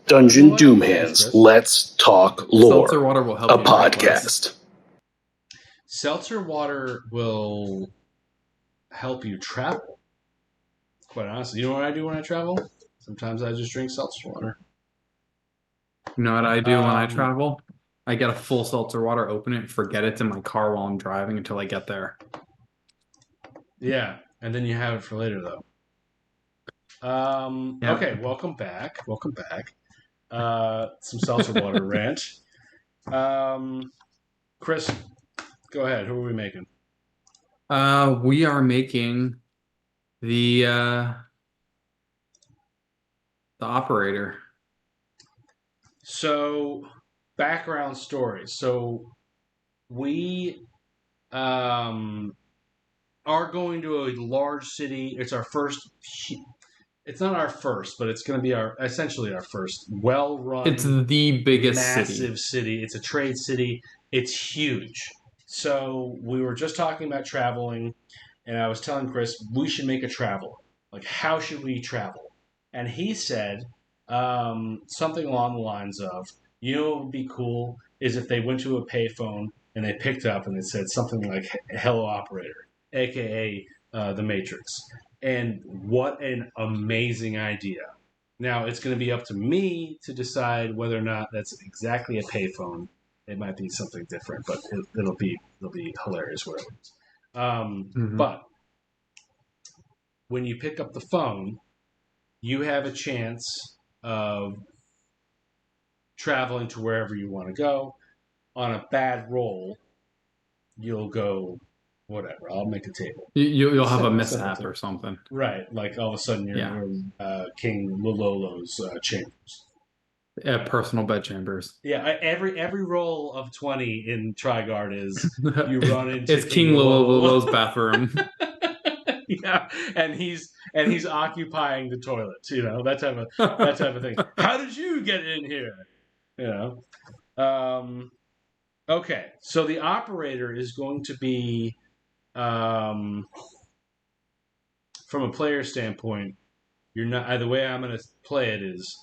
Dungeon Doom Hands, Let's Talk Lore, Seltzer water will help a you podcast. Seltzer water will help you travel. Quite honestly, you know what I do when I travel? Sometimes I just drink seltzer water. You know what I do when I travel? I get a full seltzer water, open it, and forget it's in my car while I'm driving until I get there. Yeah, and then you have it for later, though. Yeah. Okay, welcome back. Welcome back. Some seltzer water rant. Chris, go ahead. Who are we making? We are making the operator. So, background story. So, we are going to a large city. It's our first. It's not our first, but it's going to be essentially our first well-run. It's the biggest massive city. It's a trade city. It's huge. So we were just talking about traveling, and I was telling Chris we should make a travel. Like, how should we travel? And he said something along the lines of, you know what would be cool is if they went to a payphone and they picked up and it said something like "Hello Operator," aka the Matrix. And what an amazing idea. Now, it's going to be up to me to decide whether or not that's exactly a payphone. It might be something different, but it'll be hilarious wherever it is. But when you pick up the phone, you have a chance of traveling to wherever you want to go. On a bad roll, you'll go whatever. I'll make a table. You'll have a mishap or something. Right. Like all of a sudden you're in King Lololo's chambers. Personal bedchambers. Yeah, every roll of 20 in Trigard is you run into it's King Lololo's bathroom. Yeah, and he's occupying the toilet, you know, that type of thing. How did you get in here? You know. Okay, so the operator is going to be from a player standpoint, you're not the way I'm going to play it is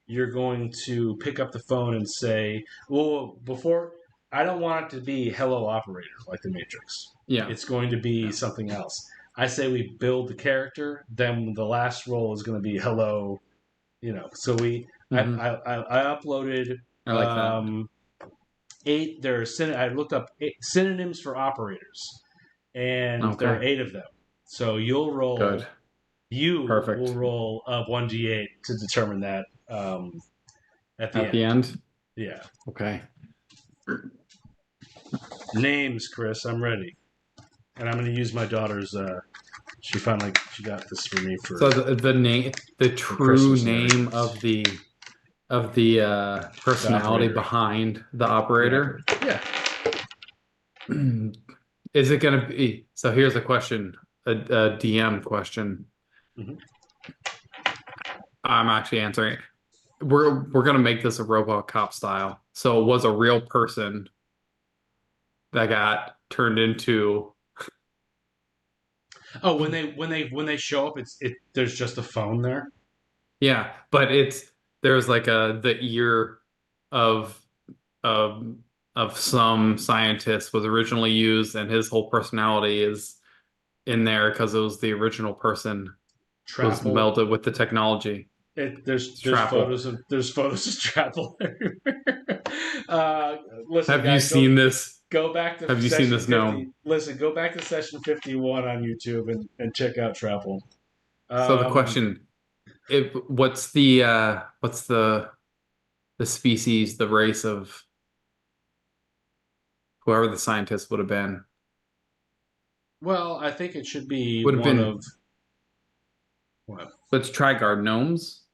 you're going to pick up the phone and say, well, before, I don't want it to be hello operator like the Matrix. Yeah. It's going to be something else. I say we build the character, then the last roll is going to be hello, you know. So I uploaded I like that. 8, I looked up 8 synonyms for operators, and there are 8 of them. So you'll roll. Good. You will roll a 1d8 to determine that at the end. Yeah. Okay. Names, Chris. I'm ready, and I'm going to use my daughter's. She got this for me for. So the true name of the personality behind the operator. Yeah. Is it going to be? So here's a question, a DM question. Mm-hmm. I'm actually answering. We're gonna make this a RoboCop style. So it was a real person that got turned into. Oh, when they show up, there's just a phone there. Yeah, but there's like the ear of some scientist was originally used, and his whole personality is in there because it was the original person. Was melded with the technology. There's photos of Trapple everywhere. Listen, have you seen this? Go back to. Have you seen this? 50, No. Listen, go back to session 51 on YouTube and check out Trapple. So the question, what's the species, the race of whoever the scientist would have been? Well, I think it should be What? It's Trigard gnomes.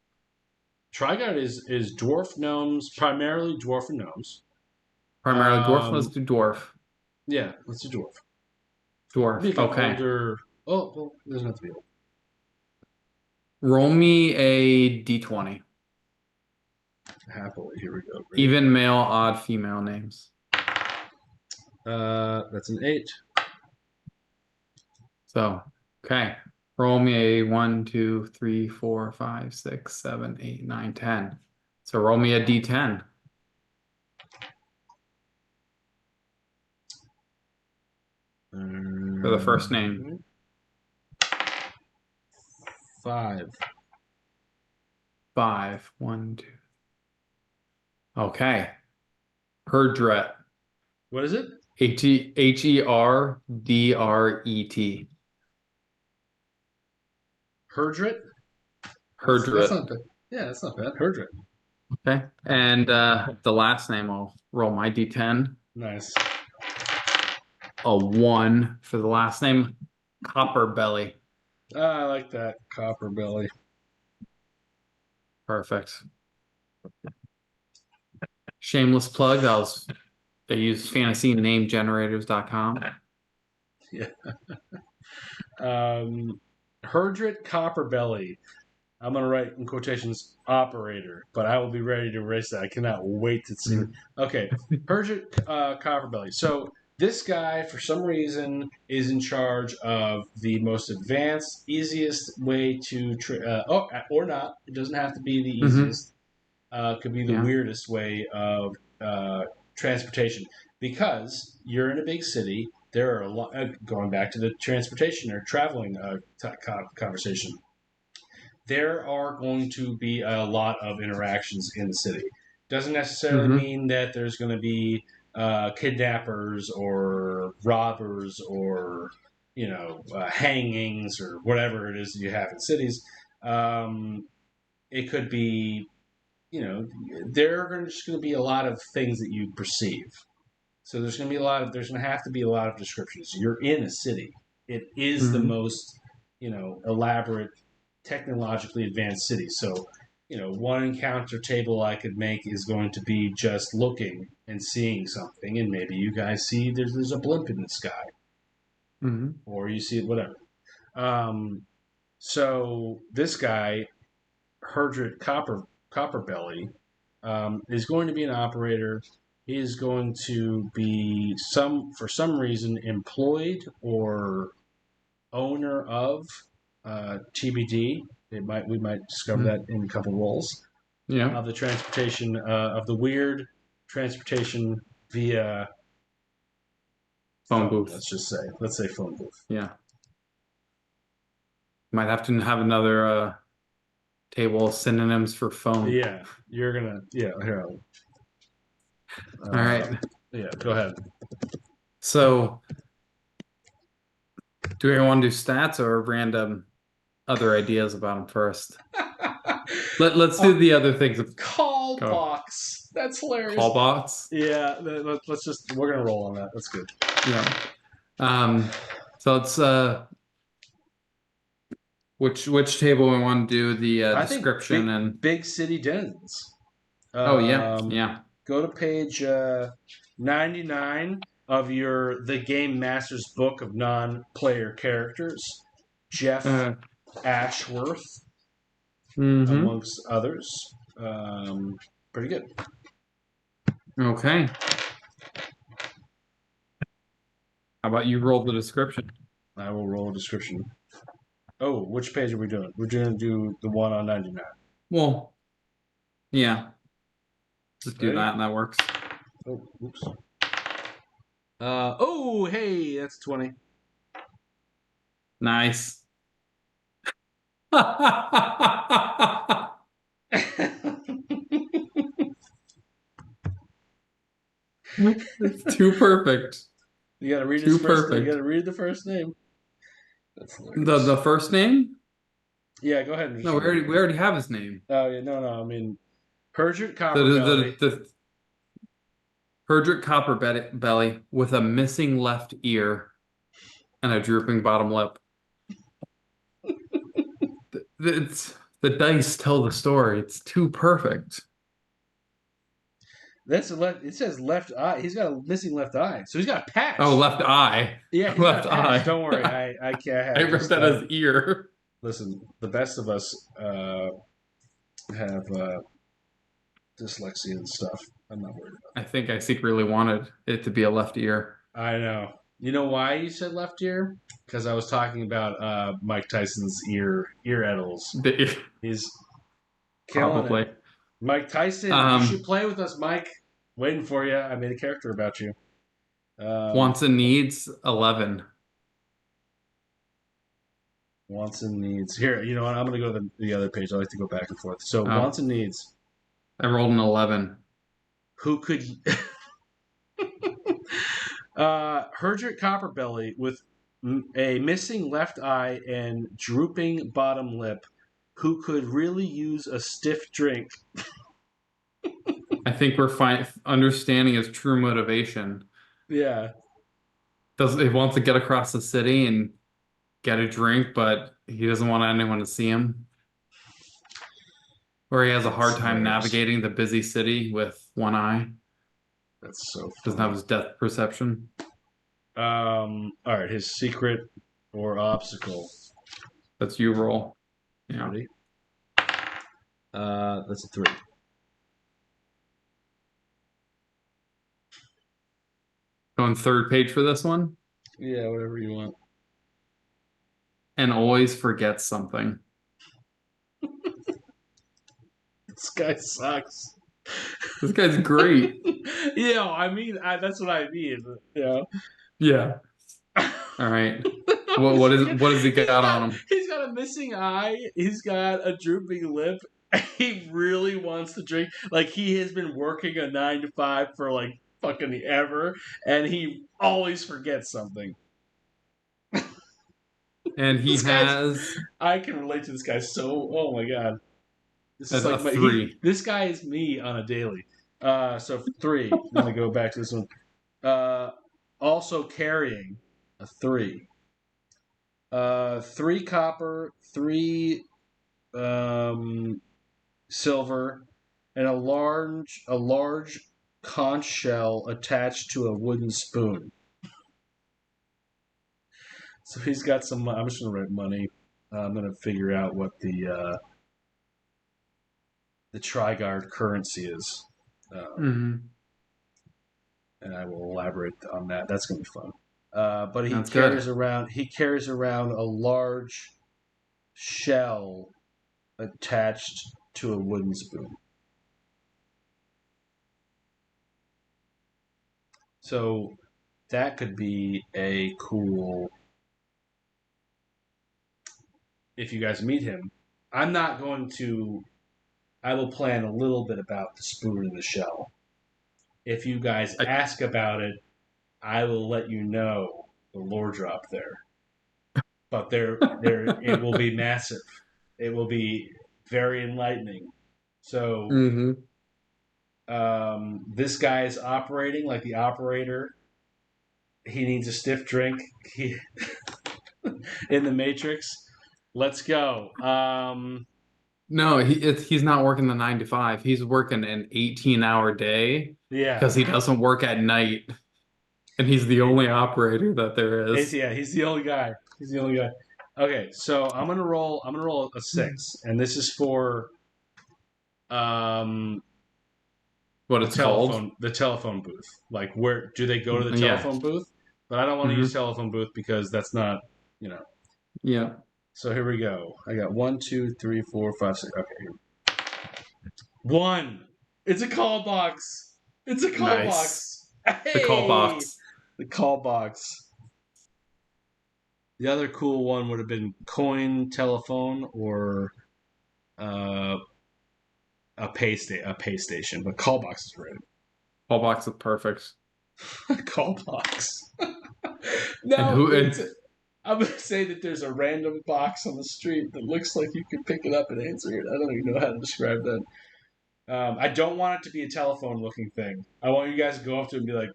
Trigard is dwarf gnomes, primarily dwarf and gnomes. Primarily dwarf. Let's do dwarf. Yeah, let's do dwarf. Dwarf. Okay. Older. Oh, well, it doesn't have to be old. Roll me a d20. Happily, here we go. Ready? Even male, odd female names. That's an 8. So, okay. Roll me a 1, 2, 3, 4, 5, 6, 7, 8, 9, 10. So roll me a D10 for the first name. 5. 5. 1, 2. Okay. Herdret. What is it? Herdret. Herdret? That's Herdret. not bad. Yeah, that's not bad. Herdret. Okay. And the last name, I'll roll my D10. Nice. A 1 for the last name. Copperbelly. I like that. Copper belly. Perfect. Shameless plug. I use fantasynamegenerators.com. Yeah. Herdret Copperbelly. I'm going to write in quotations operator, but I will be ready to erase that. I cannot wait to see. Okay. Herdret Copperbelly. So this guy, for some reason, is in charge of the most advanced, easiest way to, or not. It doesn't have to be the easiest. Could be the weirdest way of transportation. Because you're in a big city, there are a lot, going back to the transportation or traveling conversation, there are going to be a lot of interactions in the city. Doesn't necessarily mean that there's going to be kidnappers or robbers or hangings or whatever it is you have in cities. It could be, there are just going to be a lot of things that you perceive. So there's going to have to be a lot of descriptions. You're in a city. It is the most, elaborate, technologically advanced city. So, one encounter table I could make is going to be just looking and seeing something, and maybe you guys see there's a blimp in the sky, or you see it, whatever. So this guy, Herdret Copperbelly, is going to be an operator. He is going to be for some reason, employed or owner of TBD. We might discover that in a couple roles. Yeah. Of the transportation, of the weird transportation via phone booth. Let's say phone booth. Yeah. Might have to have another table of synonyms for phone. Yeah, you're gonna. Yeah, here. All right. Yeah, go ahead. So, do we want to do stats or random other ideas about them first? Let's do the other things. Call box. That's hilarious. Call box. Yeah, we're gonna roll on that. That's good. Yeah. So it's which table we want to do the description and big city dens. Yeah. Go to page 99 of the Game Master's book of non-player characters. Jeff Ashworth, amongst others. Pretty good. Okay. How about you roll the description? I will roll a description. Oh, which page are we doing? We're going to do the one on 99. Well, yeah. Just do that and that works. Oh, oops. Hey, that's 20. Nice. It's too perfect. You got to read too perfect. You got to read the first name. That's the first name? Yeah, go ahead. No, we already have his name. Oh yeah, no. I mean, Herdret Copperbelly. Herdret Copperbelly with a missing left ear and a drooping bottom lip. The dice tell the story. It's too perfect. It says left eye. He's got a missing left eye, so he's got a patch. Oh, left eye. Yeah, left eye. Don't worry, I can't. I wrote that as ear. Listen, the best of us have dyslexia and stuff. I'm not worried about I think I secretly wanted it to be a left ear. I know. You know why you said left ear? Because I was talking about Mike Tyson's ear editals. He's killing Probably. it. Mike Tyson, you should play with us, Mike. Waiting for you. I made a character about you. Wants and needs 11. Wants and needs. Here, you know what? I'm going to go to the other page. I like to go back and forth. So, wants and needs. I rolled an 11. Who could... Herdrick Copperbelly with a missing left eye and drooping bottom lip, who could really use a stiff drink. I think we're understanding his true motivation. Yeah. He wants to get across the city and get a drink, but he doesn't want anyone to see him. Or he has a hard time navigating the busy city with one eye. That's so funny. Doesn't have his depth perception. All right, his secret or obstacle. That's you roll. Yeah. Ready? That's a 3. Going third page for this one. Yeah, whatever you want. And always forgets something. This guy sucks. This guy's great. Yeah, I mean, that's what I mean. Yeah. Yeah. All right. What does he got on him? He's got a missing eye. He's got a drooping lip. He really wants to drink. Like, he has been working a 9 to 5 for like fucking ever, and he always forgets something. And he has. I can relate to this guy so. Oh my god. This is like a 3. this guy is me on a daily. So 3. I'm gonna go back to this one. Also carrying a 3. 3 copper, 3 silver, and a large conch shell attached to a wooden spoon. So he's got some. I'm just gonna write money. I'm gonna figure out what the Trigard currency is, Mm-hmm. and I will elaborate on that. That's gonna be fun. But he That's carries good. around a large shell attached to a wooden spoon. So that could be a cool. If you guys meet him, I'm not going to. I will plan a little bit about the spoon and the shell. If you guys ask about it, I will let you know the lore drop there. But it will be massive. It will be very enlightening. So, this guy is operating like the operator. He needs a stiff drink. In the Matrix. Let's go. No, he's not working the 9 to 5. He's working an 18-hour day. Yeah. Because he doesn't work at night. And he's the only operator that there is. He's the only guy. Okay, so I'm gonna roll a 6, and this is for what it's called? The telephone booth. Like, where do they go to the telephone booth? But I don't want to use telephone booth because that's not, Yeah. So here we go. I got 1, 2, 3, 4, 5, 6. Okay. 1. It's a call box. It's a call box. Hey! The call box. The call box. The other cool one would have been coin telephone or a pay station, but call box is great. Call box is perfect. Call box. No, I'm going to say that there's a random box on the street that looks like you can pick it up and answer it. I don't even know how to describe that. I don't want it to be a telephone-looking thing. I want you guys to go up to it and be like,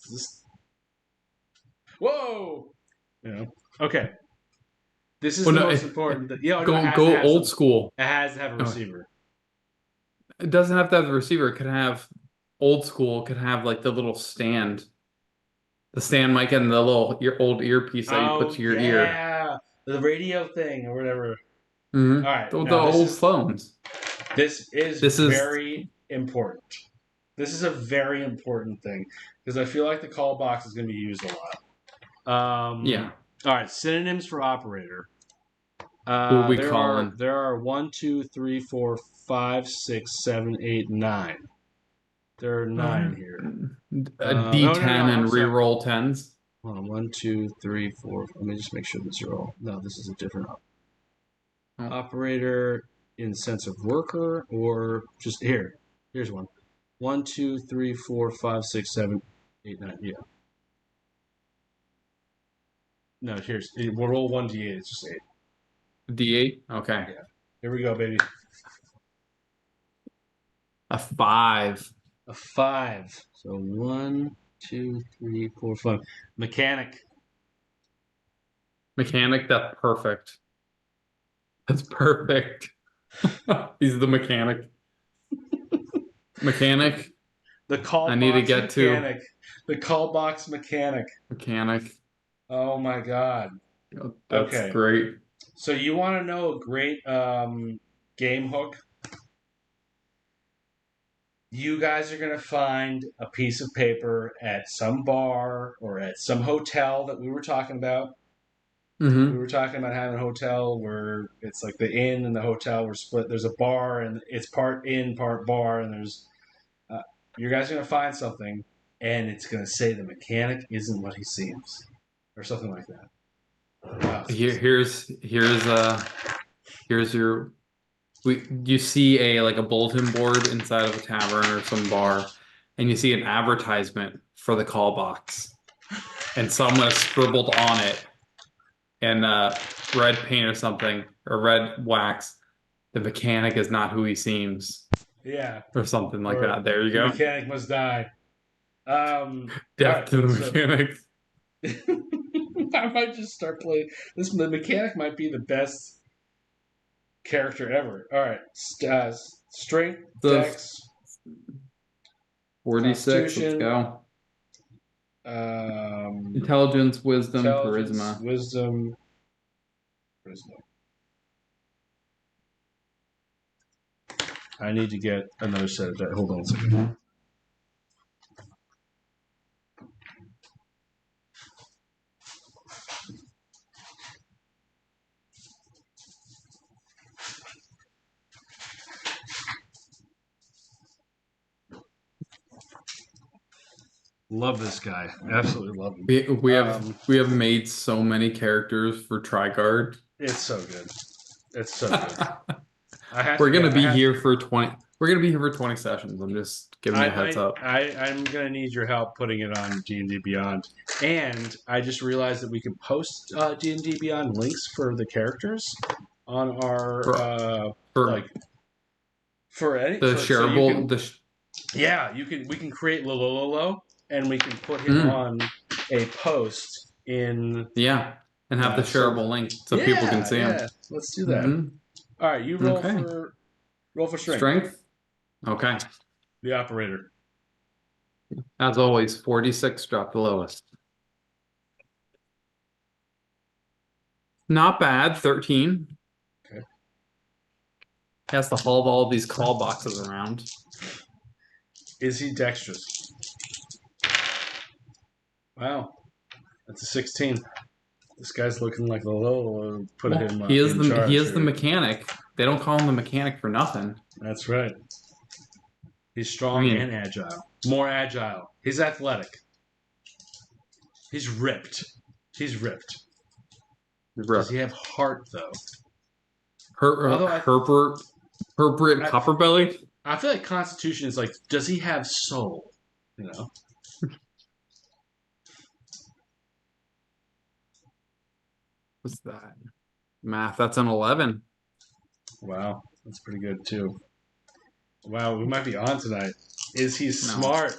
is this... Whoa! Okay. This is the most important. Go old school. It has to have a receiver. It doesn't have to have the receiver. It could have old school. It could have like the little stand. The stand mic and the little old earpiece that you put to your ear. Yeah, the radio thing or whatever. Mm-hmm. All right, the old phones. This is very important. This is a very important thing because I feel like the call box is going to be used a lot. Yeah. All right. Synonyms for operator. Who we calling? There are 1, 2, 3, 4, 5, 6, 7, 8, 9. There are 9 here. A No, D10 I'm and sorry. reroll tens. Hold on, 1, 2, 3, 4. Let me just make sure these are all. No, this is a different operator in sense of worker or just here. Here's one. 1, 2, 3, 4, 5, 6, 7, 8, 9. Yeah. No, we'll roll 1d8. It's just 8. D8. Okay. Yeah. Here we go, baby. A 5. A 5. So 1, 2, 3, 4, 5. Mechanic. Mechanic. That's perfect. That's perfect. He's the mechanic. Mechanic. The call I need to box get mechanic. The call box mechanic. Mechanic. Oh my god. That's Okay. great. So you want to know a great game hook? You guys are going to find a piece of paper at some bar or at some hotel that we were talking about. Mm-hmm. We were talking about having a hotel where it's like the inn and the hotel were split. There's a bar and it's part inn, part bar, and there's. You guys are going to find something, and it's going to say the mechanic isn't what he seems, or something like that. Wow. Here's your. You see a bulletin board inside of a tavern or some bar, and you see an advertisement for the call box, and someone has scribbled on it in red paint or something, or red wax. The mechanic is not who he seems. Yeah. Or something like that. There you the go. Mechanic must die. Death to the mechanic. I might just start playing this. The mechanic might be the best character ever. All right, strength, dex, 46. Let's go. Intelligence, wisdom, charisma. Wisdom, charisma. I need to get another set of that. Hold on a second. Love this guy. Absolutely love him. We have made so many characters for Trigard. It's so good. It's so good. We're gonna be here for 20. We're gonna be here for 20 sessions. I'm just giving you a heads up. I'm gonna need your help putting it on D&D Beyond, and I just realized that we can post D&D Beyond links for the characters on our for any shareable. We can create Lololo and we can put him on a post in and have the shareable link so people can see him. Let's do that. Mm-hmm. All right, you roll for strength. Strength. Okay. The operator. As always, 46 dropped the lowest. Not bad, 13. Okay. Has to haul all these call boxes around. Is he dexterous? Wow. That's a 16. This guy's looking like the low. He is the mechanic. They don't call him the mechanic for nothing. That's right. He's strong and agile. More agile. He's athletic. He's ripped. Does he have heart though? Herbert Copperbelly? I feel like Constitution is like, does he have soul? You know? What's that? Math, that's an 11. Wow, that's pretty good too. Wow, we might be on tonight. Is he smart?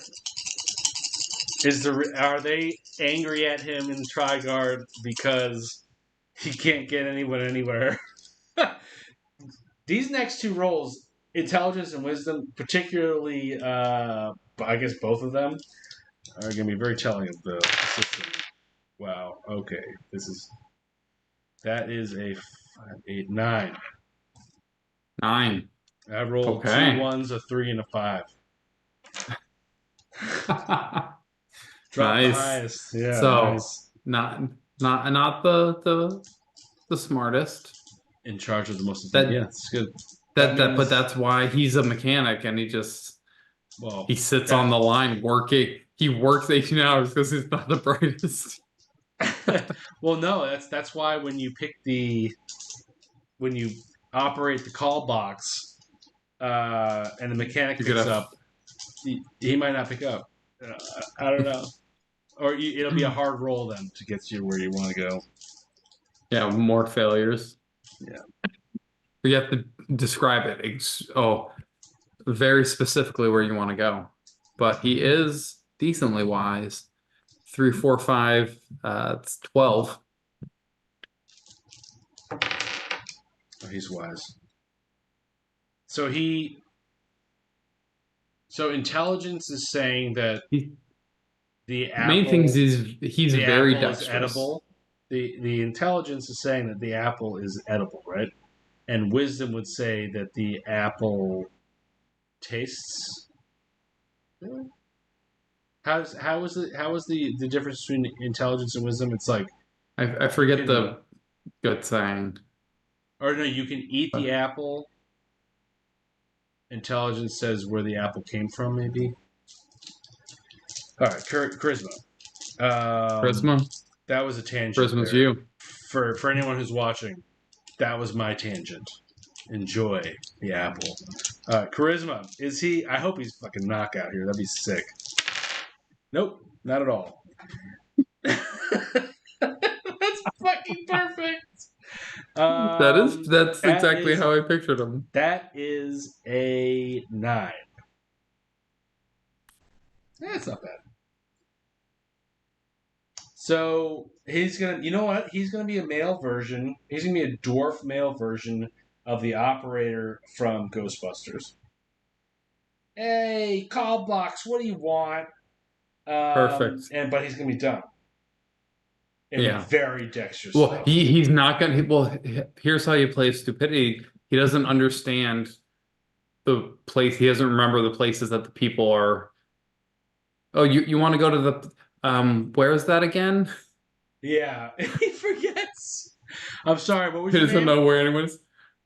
Are they angry at him in Trigard because he can't get anyone anywhere? These next two roles, intelligence and wisdom, particularly, I guess both of them, are going to be very telling of the system. Wow. Okay, that is a 5, 8, 9. 9. I rolled 2 1s, a 3, and a 5. Drop nice. the highest. Yeah, so, nice. not the smartest. In charge of the most That yeah, it's good. but that's why he's a mechanic, and Well, he sits on the line working. He works 18 hours because he's not the brightest. well, no, that's why when you operate the call box, and the mechanic You picks could have up, he might not pick up. I don't know, or it'll be a hard roll then to get you where you want to go. more failures. Yeah. You have to describe it. Very specifically where you want to go. But he is decently wise. 3, 4, 5. It's 12. Oh, he's wise. So intelligence is saying that the apple. Main things is he's the very apple is dexterous. edible. The intelligence is saying that the apple is edible, right? And wisdom would say that the apple tastes. How is the difference between intelligence and wisdom? It's like, I forget the good saying. or no, you can eat the apple. Intelligence says where the apple came from, maybe. All right, charisma. Charisma. That was a tangent. Charisma's there. you. For anyone who's watching, that was my tangent. Enjoy the apple. Charisma. Is he? I hope he's fucking knockout here. That'd be sick. Nope, not at all. That's fucking perfect. That's exactly how I pictured him. That is a 9. That's not bad. So he's gonna, you know what? He's gonna be a male version. He's gonna be a dwarf male version of the operator from Ghostbusters. Hey, call box, what do you want? Perfect. But he's gonna be dumb. And very dexterous. Well, he's not gonna. Well, here's how you play stupidity. He doesn't understand the place. He doesn't remember the places that the people are. Oh, you want to go to the where is that again? Yeah, he forgets. I'm sorry, what was He your doesn't name? know where anyone is.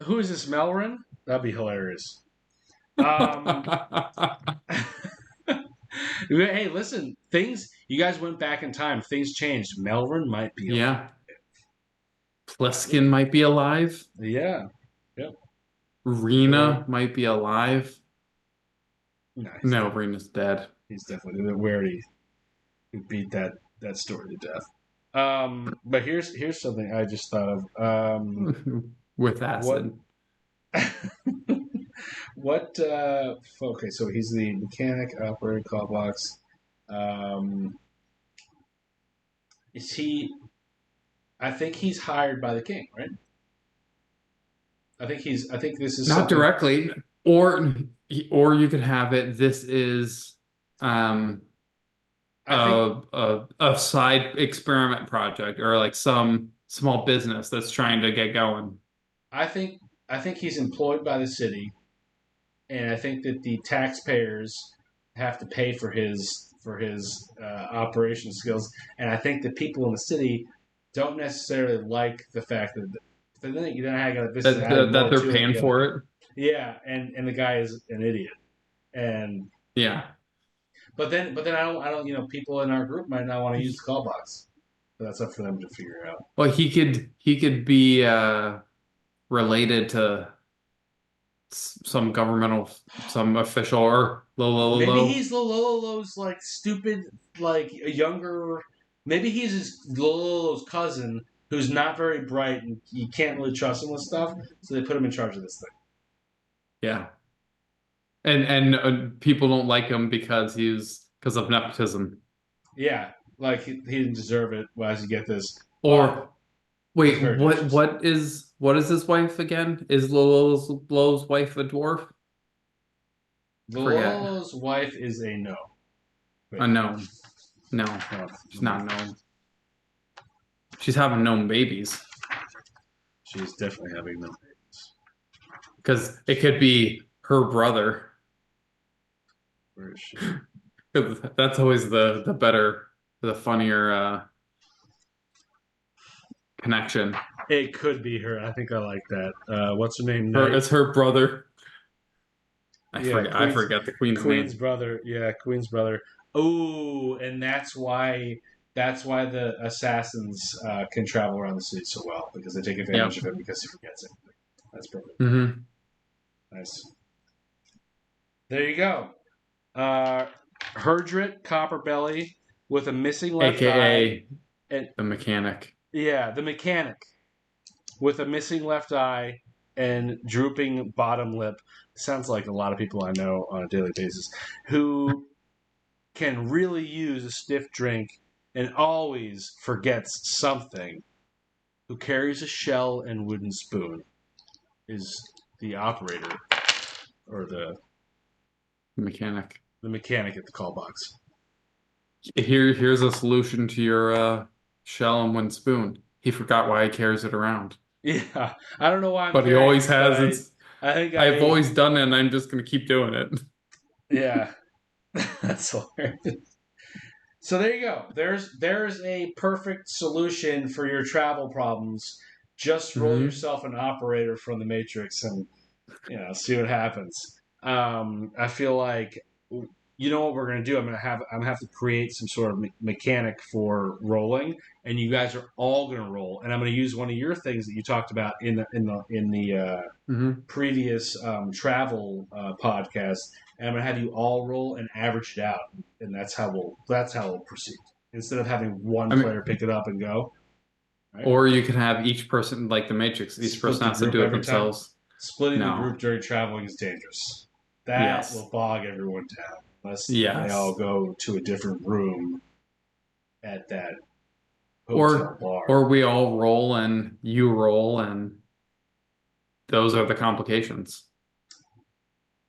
Who is this, Melrin? That'd be hilarious. Hey, listen, you guys went back in time. Things changed. Melrin might be alive. Yeah. Pliskin might be alive. Yeah. Yep. Rena might be alive. Nice. No, Rena's dead. He's definitely. We already beat that story to death. But here's something I just thought of. With acid. What? Okay, so he's the mechanic, operator, call box. Is he? I think he's hired by the king, right? I think this is Not something... directly, or you could have it. This is a side experiment project, or like some small business that's trying to get going. I think he's employed by the city, and I think that the taxpayers have to pay for his operation skills, and I think the people in the city don't necessarily like the fact that that they're paying for it. Yeah, and the guy is an idiot, and yeah. But then I don't. People in our group might not want to use the call box, but that's up for them to figure out. Well, he could be related to some official, or Lololo. Maybe he's Lololo's like stupid, like a younger. Maybe he's Lololo's cousin who's not very bright, and you can't really trust him with stuff. So they put him in charge of this thing. Yeah, and people don't like him because of nepotism. Yeah, like he didn't deserve it. Why does he get this? Or wait, what is his wife again? Is Lolo's wife a dwarf? Lolo's wife is a no. A gnome. No, she's not a gnome. She's having gnome babies. She's definitely having gnome babies. Because it could be her brother. Where is she? That's always the better, the funnier connection. It could be her. I think I like that. What's her name? Knight? It's her brother. Yeah, I forget the queen's Queen's name. brother. Yeah, Queen's brother. Oh, and that's why the assassins can travel around the city so well, because they take advantage of him because he forgets it. That's perfect. Mm-hmm. Nice. There you go. Herdrit Copperbelly with a missing left eye. AKA the mechanic. Yeah, the mechanic with a missing left eye and drooping bottom lip. Sounds like a lot of people I know on a daily basis who can really use a stiff drink and always forgets something. Who carries a shell and wooden spoon is the operator or the Mechanic. the mechanic at the call box. Here's a solution to your shell and one spoon. He forgot why he carries it around. Yeah, I don't know why. But he always has it. I think I've always done it, and I'm just going to keep doing it. Yeah, that's hilarious. So there you go. There's a perfect solution for your travel problems. Just roll yourself an operator from the Matrix and see what happens. I feel like you know what we're gonna do. I'm gonna have to create some sort of mechanic for rolling, and you guys are all gonna roll. And I'm gonna use one of your things that you talked about in the previous travel podcast, and I'm gonna have you all roll and average it out, and that's how we'll proceed. Instead of having one player pick it up and go. Right? Or you can have each person, like the Matrix, each person has to do it themselves. Splitting the group during traveling is dangerous. That will bog everyone down. Unless they all go to a different room at that hotel bar. Or we all roll and you roll, and those are the complications.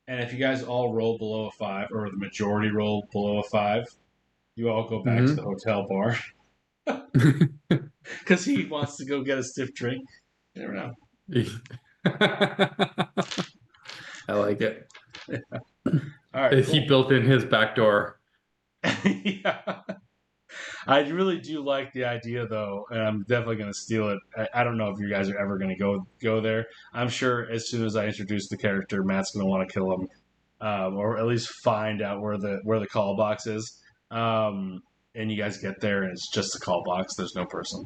And if you guys all roll below a 5, or the majority roll below a 5, you all go back to the hotel bar. Because he wants to go get a stiff drink. You never know. I like it. All right, he built in his back door. Yeah. I really do like the idea, though, and I'm definitely going to steal it. I don't know if you guys are ever going to go there. I'm sure as soon as I introduce the character, Matt's going to want to kill him, or at least find out where the call box is. And you guys get there, and it's just a call box. There's no person.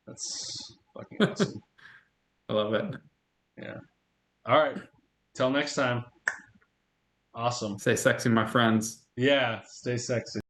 That's fucking awesome. I love it. Yeah. All right. Till next time. Awesome. Stay sexy, my friends. Yeah, stay sexy.